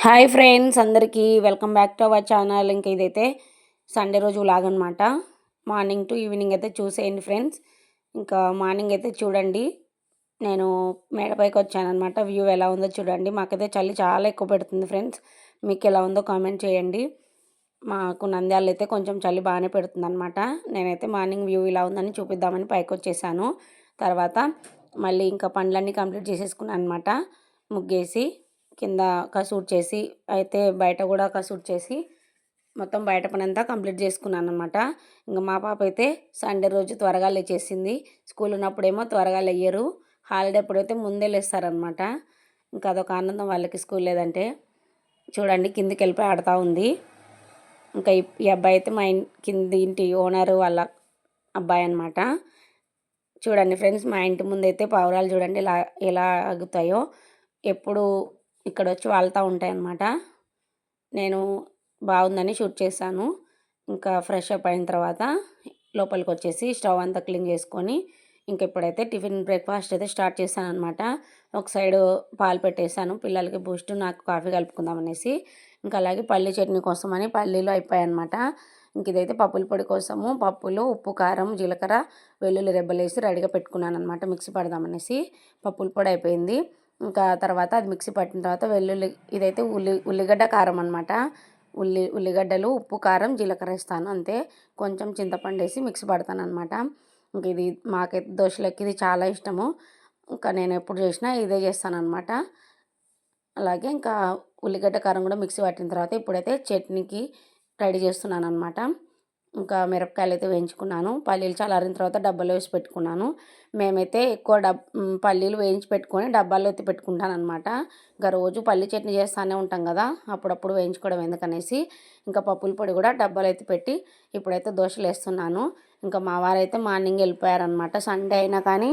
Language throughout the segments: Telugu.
హాయ్ ఫ్రెండ్స్, అందరికీ welcome back to our channel. ఇంక ఇదైతే సండే రోజు వ్లాగ్ అనమాట. మార్నింగ్ టు ఈవినింగ్ అయితే చూసేయండి ఫ్రెండ్స్. ఇంకా మార్నింగ్ అయితే చూడండి, నేను మేడపైకి వచ్చానమాట. వ్యూ ఎలా ఉందో చూడండి. మాకైతే చలి చాలా ఎక్కువ పెడుతుంది ఫ్రెండ్స్. మీకు ఎలా ఉందో కామెంట్ చేయండి. మాకు నంద్యాలలో అయితే కొంచెం చలి బాగానే పెడుతుంది అనమాట. నేనైతే మార్నింగ్ వ్యూ ఇలా ఉందని చూపిద్దామని పైకి వచ్చేసాను. తర్వాత మళ్ళీ ఇంకా పనులన్నీ కంప్లీట్ చేసేసుకున్నాను అనమాట. ముగ్గేసి కింద కసూర్ చేసి అయితే బయట కూడా కసూర్ చేసి మొత్తం బయట పని అంతా కంప్లీట్ చేసుకున్నాను అనమాట. ఇంకా మా పాప అయితే సండే రోజు త్వరగా లేచేసింది. స్కూల్ ఉన్నప్పుడేమో త్వరగా లేయరు, హాలిడే అప్పుడైతే ముందే లేస్తారనమాట. ఇంకా అదొక ఆనందం వాళ్ళకి, స్కూల్ లేదంటే. చూడండి, కిందికి వెళ్ళిపోయి ఆడుతూ ఉంది. ఇంకా ఈ అబ్బాయి అయితే మా కింది ఇంటి ఓనరు వాళ్ళ అబ్బాయి అనమాట. చూడండి ఫ్రెండ్స్, మా ఇంటి ముందైతే పావురాలు చూడండి ఎలా ఆగుతాయో. ఎప్పుడు ఇక్కడ వచ్చి వాళ్తూ ఉంటాయన్నమాట. నేను బాగుందని షూట్ చేశాను. ఇంకా ఫ్రెష్ అప్ అయిన తర్వాత లోపలికి వచ్చేసి స్టవ్ అంతా క్లీన్ చేసుకొని ఇంక ఇప్పుడైతే టిఫిన్ బ్రేక్ఫాస్ట్ అయితే స్టార్ట్ చేశాను అనమాట. ఒక సైడు పాలు పెట్టేశాను పిల్లలకి బూస్ట్, నాకు కాఫీ కలుపుకుందాం అనేసి. ఇంకా అలాగే పల్లీ చట్నీ కోసమని పల్లీలు అయిపోయాయి అనమాట. ఇంక ఇదైతే పప్పుల పొడి కోసము పప్పులు, ఉప్పు, కారం, జీలకర్ర, వెల్లుల్లి రెబ్బలు వేసి రెడీగా పెట్టుకున్నాను అనమాట. మిక్సీ పడదామనేసి పప్పుల పొడి అయిపోయింది. ఇంకా తర్వాత అది మిక్సీ పట్టిన తర్వాత వెల్లుల్లి, ఇదైతే ఉల్లిగడ్డ కారం అనమాట. ఉల్లిగడ్డలు, ఉప్పు, కారం, జీలకర్ర వేస్తాను అంతే. కొంచెం చింతపండు వేసి మిక్సీ పడతాను అనమాట. ఇంక ఇది మాకైతే దోశలకి ఇది చాలా ఇష్టము. ఇంకా నేను ఎప్పుడు చేసినా ఇదే చేస్తాను అనమాట. అలాగే ఇంకా ఉల్లిగడ్డ కారం కూడా మిక్సీ పట్టిన తర్వాత ఇప్పుడైతే చట్నీకి రెడీ చేస్తున్నాను అనమాట. ఇంకా మిరపకాయలు అయితే వేయించుకున్నాను. పల్లీలు చల్లారిన తర్వాత డబ్బాలో వేసి పెట్టుకున్నాను. మేమైతే ఎక్కువ పల్లీలు వేయించి పెట్టుకొని డబ్బాలో ఎత్తి పెట్టుకుంటాను అనమాట. ఇంకా రోజు పల్లీ చట్నీ చేస్తూనే ఉంటాం కదా, అప్పుడప్పుడు వేయించుకోవడం ఎందుకనేసి ఇంకా పప్పుల పొడి కూడా డబ్బాలో ఎత్తి పెట్టి ఇప్పుడైతే దోశలు వేస్తున్నాను. ఇంకా మా వారైతే మార్నింగ్ వెళ్ళిపోయారనమాట. సండే అయినా కానీ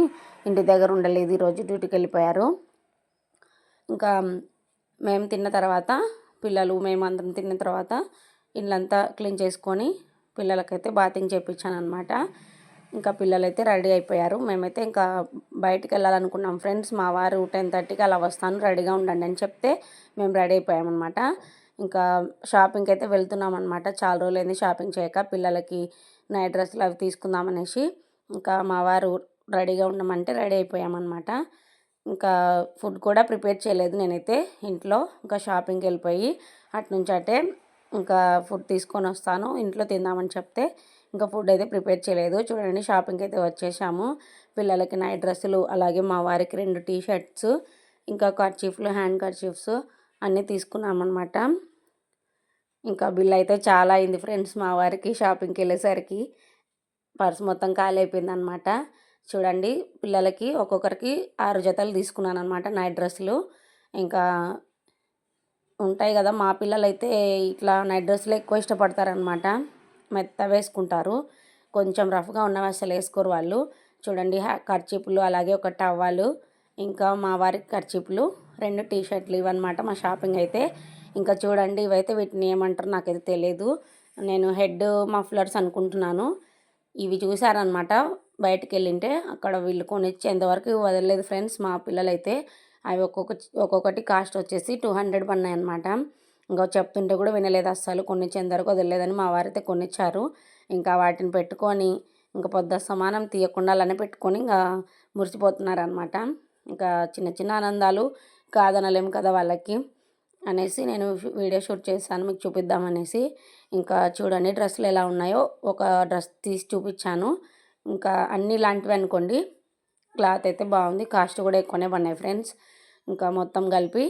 ఇంటి దగ్గర ఉండలేదు, ఈరోజు డ్యూటీకి వెళ్ళిపోయారు. ఇంకా మేము తిన్న తర్వాత మేమందరం తిన్న తర్వాత ఇల్లంతా క్లీన్ చేసుకొని పిల్లలకైతే బాతింగ్ చేయించాను అనమాట. ఇంకా పిల్లలైతే రెడీ అయిపోయారు. మేమైతే ఇంకా బయటికి వెళ్ళాలనుకున్నాం ఫ్రెండ్స్. మా వారు 10:30కి అలా వస్తాను, రెడీగా ఉండండి అని చెప్తే మేము రెడీ అయిపోయామన్నమాట. ఇంకా షాపింగ్కి అయితే వెళ్తున్నాం అనమాట. చాలా రోజులైంది షాపింగ్ చేయక. పిల్లలకి నైట్ డ్రెస్సులు అవి తీసుకుందామనేసి ఇంకా మా వారు రెడీగా ఉండమంటే రెడీ అయిపోయామన్నమాట. ఇంకా ఫుడ్ కూడా ప్రిపేర్ చేయలేదు నేనైతే ఇంట్లో. ఇంకా షాపింగ్కి వెళ్ళిపోయి అటునుంచి అటే ఇంకా ఫుడ్ తీసుకొని వస్తాను ఇంట్లో తిందామని చెప్తే ఇంకా ఫుడ్ అయితే ప్రిపేర్ చేయలేదు. చూడండి, షాపింగ్కి అయితే వచ్చేసాము. పిల్లలకి నైట్ డ్రెస్సులు, అలాగే మా వారికి 2 టీ షర్ట్స్, ఇంకా కర్చీఫ్లు, హ్యాండ్ కర్చీఫ్స్ అన్నీ తీసుకున్నామన్నమాట. ఇంకా బిల్ అయితే చాలా అయింది ఫ్రెండ్స్. మా వారికి షాపింగ్కి వెళ్ళేసరికి పర్స్ మొత్తం ఖాళీ అయిపోయిందనమాట. చూడండి, పిల్లలకి ఒక్కొక్కరికి 6 జతలు తీసుకున్నాను అనమాట నైట్ డ్రెస్సులు. ఇంకా ఉంటాయి కదా, మా పిల్లలైతే ఇట్లా నైట్ డ్రెస్సులు ఎక్కువ ఇష్టపడతారనమాట. మెత్త వేసుకుంటారు, కొంచెం రఫ్గా ఉన్నవి అసలు వేసుకోరు వాళ్ళు. చూడండి, కర్చీపులు, అలాగే ఒక టవలు, ఇంకా మా వారికి కర్చీపులు, 2 టీ షర్ట్లు, ఇవన్నమాట మా షాపింగ్ అయితే. ఇంకా చూడండి, ఇవైతే వీటిని ఏమంటారు నాకైతే తెలియదు. నేను హెడ్ మఫ్లర్స్ అనుకుంటున్నాను. ఇవి చూసారనమాట బయటికి వెళ్ళింటే. అక్కడ వీళ్ళు కొనిచ్చేంతవరకు వదలలేదు ఫ్రెండ్స్ మా పిల్లలైతే. అవి ఒక్కొక్కటి కాస్ట్ వచ్చేసి 200 పడినాయి అనమాట. ఇంకా చెప్తుంటే కూడా వినలేదు అస్సలు. కొనిచ్చేంతవరకు వదలలేదని మా వారైతే కొనిచ్చారు. ఇంకా వాటిని పెట్టుకొని ఇంకా పొద్దు సమానం తీయకుండా అలానే పెట్టుకొని ఇంకా మురిసిపోతున్నారనమాట. ఇంకా చిన్న చిన్న ఆనందాలు కాదనలేము కదా వాళ్ళకి అనేసి నేను వీడియో షూట్ చేశాను మీకు చూపిద్దామనేసి. ఇంకా చూడండి డ్రెస్సులు ఎలా ఉన్నాయో ఒక డ్రెస్ తీసి చూపించాను. ఇంకా అన్నీ ఇలాంటివి అనుకోండి. క్లాత్ అయితే బాగుంది, కాస్ట్ కూడా ఎక్కువనే పడినాయి ఫ్రెండ్స్. ఇంకా మొత్తం కలిపి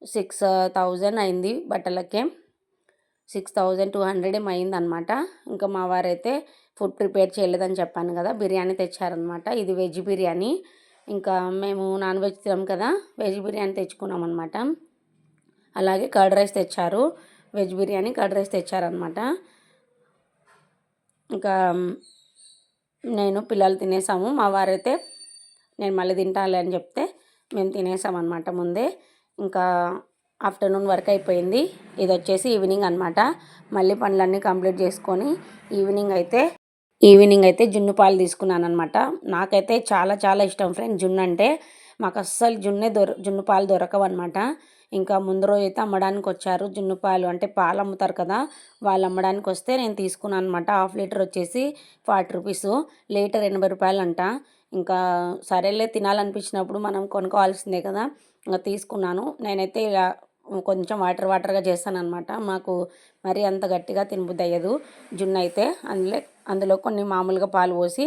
6,000 అయింది బట్టలకే. 6,200 ఏమో అయిందనమాట. ఇంకా మా వారైతే ఫుడ్ ప్రిపేర్ చేయలేదని చెప్పాను కదా, బిర్యానీ తెచ్చారనమాట. ఇది వెజ్ బిర్యానీ. ఇంకా మేము నాన్ వెజ్ తినాం కదా, వెజ్ బిర్యానీ తెచ్చుకున్నాం అనమాట. అలాగే కర్డ్ రైస్ తెచ్చారు, వెజ్ బిర్యానీ కర్డ్ రైస్ తెచ్చారనమాట. ఇంకా నేను పిల్లలు తినేసాము. మా వారైతే నేను మళ్ళీ తింటాలి అని చెప్తే మేము తినేసామన్నమాట ముందే. ఇంకా ఆఫ్టర్నూన్ వర్క్ అయిపోయింది. ఇది వచ్చేసి ఈవినింగ్ అనమాట. మళ్ళీ పనులన్నీ కంప్లీట్ చేసుకొని ఈవినింగ్ అయితే జున్ను పాలు తీసుకున్నాను అనమాట. నాకైతే చాలా చాలా ఇష్టం ఫ్రెండ్స్ జున్ను అంటే. మాకు అస్సలు జున్ను పాలు దొరకవు అనమాట. ఇంకా ముందు రోజు అయితే అమ్మడానికి వచ్చారు జున్ను పాలు, అంటే పాలు అమ్ముతారు కదా, వాళ్ళు అమ్మడానికి వస్తే నేను తీసుకున్నాను అనమాట. హాఫ్ లీటర్ వచ్చేసి 40 రూపీస్, లీటర్ 80 రూపాయలు అంట. ఇంకా సరేలే తినాలనిపించినప్పుడు మనం కొనుక్కోవాల్సిందే కదా, ఇంకా తీసుకున్నాను. నేనైతే ఇలా కొంచెం వాటర్గా చేస్తానన్నమాట. మాకు మరీ అంత గట్టిగా తినబుద్ధి అయ్యదు జున్ను అయితే. అందులో కొన్ని మామూలుగా పాలు పోసి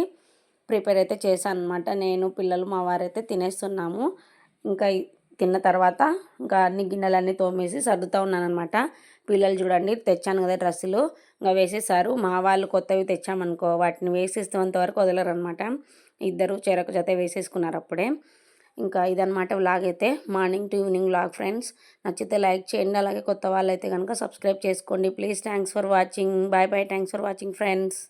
ప్రిపేర్ అయితే చేశాను అనమాట. నేను, పిల్లలు, మా వారైతే తినేస్తున్నాము. ఇంకా తిన్న తర్వాత ఇంకా అన్ని గిన్నెలన్నీ తోమేసి సర్దుతూ ఉన్నానమాట. పిల్లలు చూడండి, తెచ్చాను కదా డ్రెస్సులు, ఇంకా వేసేసారు. మా వాళ్ళు కొత్తవి తెచ్చామనుకో వాటిని వేసేసేంత వరకు వదలరనమాట. ఇద్దరు చెరొక జత వేసేసుకున్నారు అప్పుడే. ఇంకా ఇదనమాట వ్లాగ్ అయితే, morning to evening vlog friends. నచ్చితే లైక్ చేయండి, అలాగే కొత్త వాళ్ళైతే కనుక సబ్స్క్రైబ్ చేసుకోండి please. Thanks for watching. Bye bye. Thanks for watching friends.